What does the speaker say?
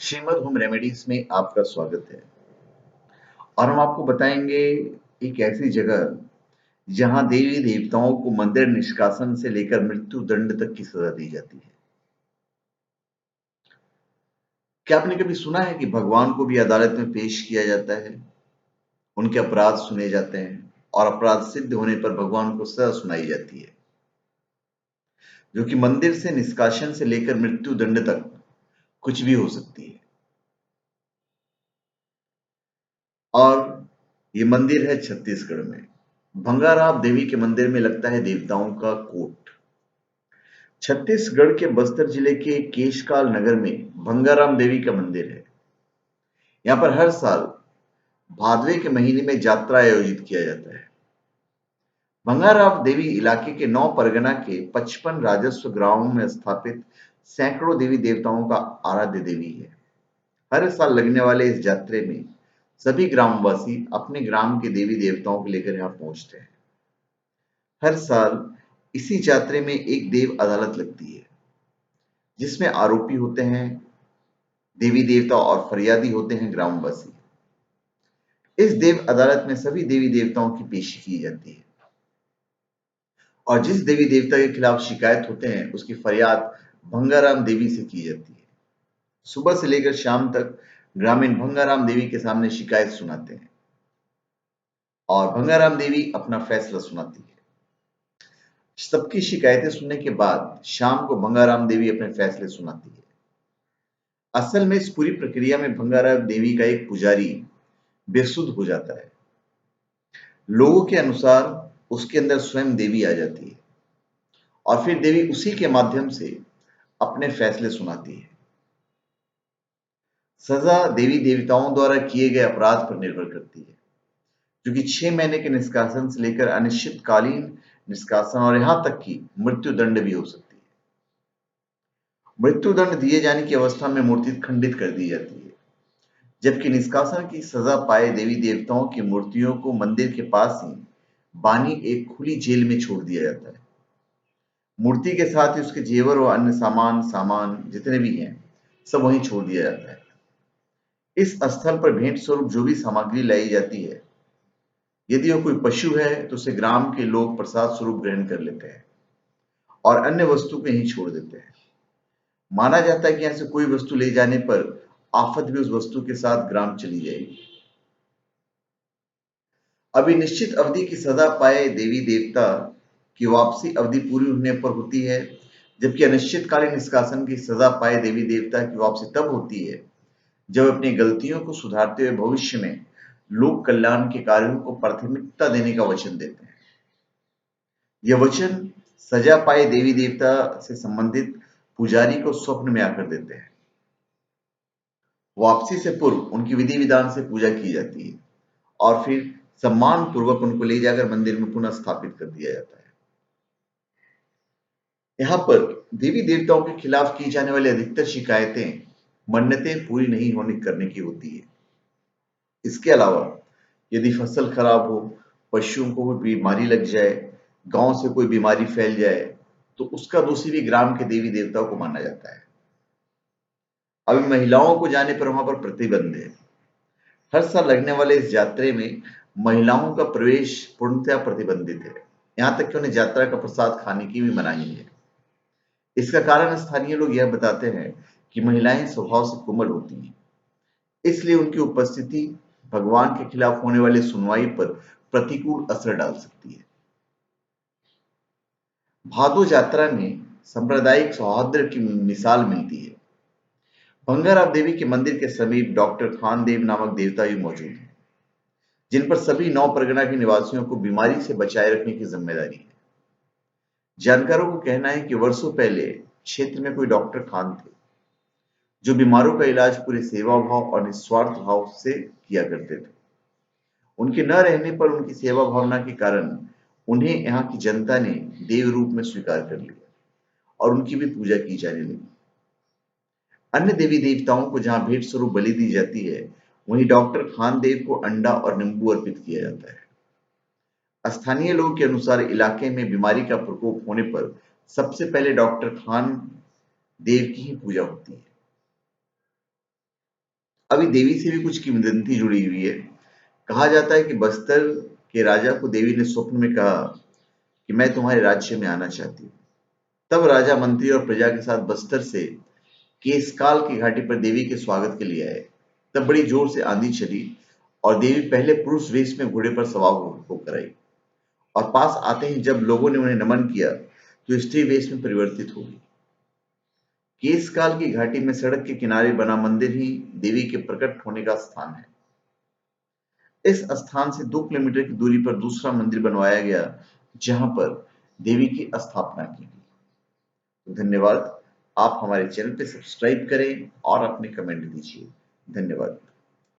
Shrimad home remedies में आपका स्वागत है। और हम आपको बताएंगे एक ऐसी जगह जहां देवी देवताओं को मंदिर निष्कासन से लेकर मृत्यु दंड तक की सजा दी जाती है। क्या आपने कभी सुना है कि भगवान को भी अदालत में पेश किया जाता है, उनके अपराध सुने जाते हैं और अपराध सिद्ध होने पर भगवान को सजा सुनाई जाती है, जो कि मंदिर से निष्कासन से लेकर मृत्यु दंड तक कुछ भी हो सकती है। और ये मंदिर है छत्तीसगढ़ में। भंगाराम देवी के मंदिर में लगता है देवताओं का कोट। छत्तीसगढ़ के बस्तर जिले के केशकाल नगर में भंगाराम देवी का मंदिर है। यहाँ पर हर साल भादवे के महीने में यात्रा आयोजित किया जाता है। भंगाराम देवी इलाके के 9 परगना के 55 राजस्व ग्रामों में स्थापित सैकड़ों देवी देवताओं का आराध्य देवी है। हर साल लगने वाले इस यात्रा में सभी ग्रामवासी अपने ग्राम के देवी देवताओं को लेकर यहाँ पहुंचते हैं। हर साल इसी यात्रा में एक देव अदालत लगती है, जिसमें आरोपी होते हैं देवी देवता और फरियादी होते हैं ग्रामवासी। इस देव अदालत में सभी देवी देवताओं की पेशी की जाती है और जिस देवी देवता के खिलाफ शिकायत होते हैं उसकी फरियाद भंगाराम देवी से की जाती है। सुबह से लेकर शाम तक ग्रामीण भंगाराम देवी के सामने शिकायत सुनाते हैं और भंगाराम देवी अपना फैसला सुनाती है। सबकी शिकायतें सुनने के बाद शाम को भंगाराम देवी अपने फैसले सुनाती है। असल में इस पूरी प्रक्रिया में भंगाराम देवी का एक पुजारी बेसुध हो जाता है। लोगों के अनुसार उसके अंदर स्वयं देवी आ जाती है और फिर देवी उसी के माध्यम से अपने फैसले सुनाती है। सजा देवी देवताओं द्वारा किए गए अपराध पर निर्भर करती है, जो कि 6 महीने के निष्कासन से लेकर अनिश्चितकालीन निष्कासन और यहां तक कि मृत्यु दंड भी हो सकती है। मृत्यु दंड दिए जाने की अवस्था में मूर्ति खंडित कर दी जाती है, जबकि निष्कासन की सजा पाए देवी देवताओं की मूर्तियों को मंदिर के पास ही बानी एक खुली जेल में छोड़ दिया जाता है। मूर्ति के साथ ही उसके जेवर और अन्य सामान जितने भी हैं, सब वहीं छोड़ दिया जाता है। इस स्थल पर भेंट स्वरूप जो भी सामग्री लाई जाती है, यदि वह कोई पशु है तो उसे ग्राम के लोग प्रसाद स्वरूप ग्रहण कर लेते हैं और अन्य वस्तु को यहीं छोड़ देते हैं। माना जाता है कि यहाँ से कोई वस्तु ले जाने पर आफत भी उस वस्तु के साथ ग्राम चली जाएगी। अभी निश्चित अवधि की सजा पाए देवी देवता की वापसी अवधि पूरी होने पर होती है, जबकि अनिश्चितकालीन निष्कासन की सजा पाए देवी देवता की वापसी तब होती है जब अपनी गलतियों को सुधारते हुए भविष्य में लोक कल्याण के कार्यों को प्राथमिकता देने का वचन देते हैं। यह वचन सजा पाए देवी देवता से संबंधित पुजारी को स्वप्न में आकर देते हैं। वापसी से पूर्व उनकी विधि विधान से पूजा की जाती है और फिर सम्मान पूर्वक उनको ले जाकर मंदिर में पुनः स्थापित कर दिया जाता है। यहाँ पर देवी देवताओं के खिलाफ की जाने वाली अधिकतर शिकायतें मन्नतें पूरी नहीं होने करने की होती है। इसके अलावा यदि फसल खराब हो, पशुओं को कोई बीमारी लग जाए, गांव से कोई बीमारी फैल जाए, तो उसका दोषी भी ग्राम के देवी देवताओं को माना जाता है। अभी महिलाओं को जाने पर वहां पर प्रतिबंध है। हर साल लगने वाले इस यात्रा में महिलाओं का प्रवेश पूर्णतया प्रतिबंधित है। यहाँ तक कि उन्हें यात्रा का प्रसाद खाने की भी मनाही है। इसका कारण स्थानीय लोग यह बताते हैं कि महिलाएं स्वभाव से कोमल होती हैं, इसलिए उनकी उपस्थिति भगवान के खिलाफ होने वाली सुनवाई पर प्रतिकूल असर डाल सकती है। भादो यात्रा में सांप्रदायिक सौहार्द की मिसाल मिलती है। भंगाराम देवी के मंदिर के समीप डॉक्टर खानदेव नामक देवता भी मौजूद हैं, जिन पर सभी 9 परगना के निवासियों को बीमारी से बचाए रखने की जिम्मेदारी है। जानकारों को कहना है कि वर्षों पहले क्षेत्र में कोई डॉक्टर खान थे, जो बीमारों का इलाज पूरे सेवा भाव और निस्वार्थ भाव से किया करते थे। उनके न रहने पर उनकी सेवा भावना के कारण उन्हें यहाँ की जनता ने देव रूप में स्वीकार कर लिया और उनकी भी पूजा की जाने लगी। अन्य देवी देवताओं को जहां भेंट स्वरूप बलि दी जाती है, वहीं डॉक्टर खानदेव को अंडा और नींबू अर्पित किया जाता है। स्थानीय लोगों के अनुसार इलाके में बीमारी का प्रकोप होने पर सबसे पहले डॉक्टर खान देव की ही पूजा होती है। अभी देवी से भी कुछ किंवदंती जुड़ी हुई है। कहा जाता है कि बस्तर के राजा को देवी ने स्वप्न में कहा कि मैं तुम्हारे राज्य में आना चाहती हूँ। तब राजा मंत्री और प्रजा के साथ बस्तर से केसकाल की घाटी पर देवी के स्वागत के लिए आए। तब बड़ी जोर से आंधी चली और देवी पहले पुरुष वेश में घोड़े पर सवार होकर आई और पास आते ही जब लोगों ने उन्हें नमन किया तो स्त्री वेश में परिवर्तित हो गई। केसकाल की घाटी में सड़क के किनारे बना मंदिर ही देवी के प्रकट होने का स्थान है। इस स्थान से 2 किलोमीटर की दूरी पर दूसरा मंदिर बनवाया गया जहां पर देवी की स्थापना की गई। तो धन्यवाद। आप हमारे चैनल पे सब्सक्राइब करें और अपने कमेंट दीजिए। धन्यवाद।